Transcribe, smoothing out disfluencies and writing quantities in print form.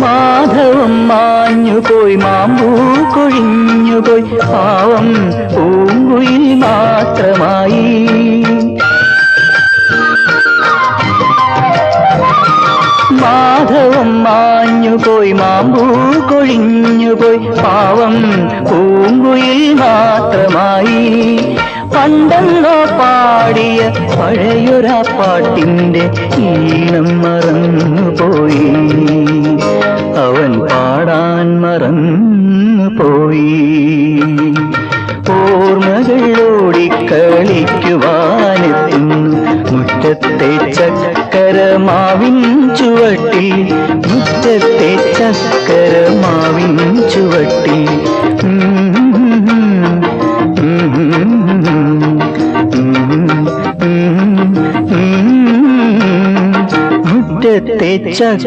മാധവം മാഞ്ഞുപോയി മാമ്പൂ കൊഴിഞ്ഞുപോയി പാവം പൂങ്കുയിൽ മാത്രമായി. മാധവം മാഞ്ഞുപോയി മാമ്പൂ കൊഴിഞ്ഞുപോയി പാവം പൂങ്കുയിൽ മാത്രമായി. പണ്ടെന്നോ പാടിയ പഴയൊരാ പാട്ടിന്റെ ഈണം മറന്നുപോയി, അവൻ പാടാൻ മറന്നുപോയി. ഓർമ്മകൾ ഓടിക്കളിക്കുവാനെത്തുന്നു മുറ്റത്തെ ചക്കരമാവിൻ ചുവട്ടിൽ, മുറ്റത്തെ ചക്കരമാവിൻ ചുവട്ടിൽ. മുറ്റത്തെ ചക്ക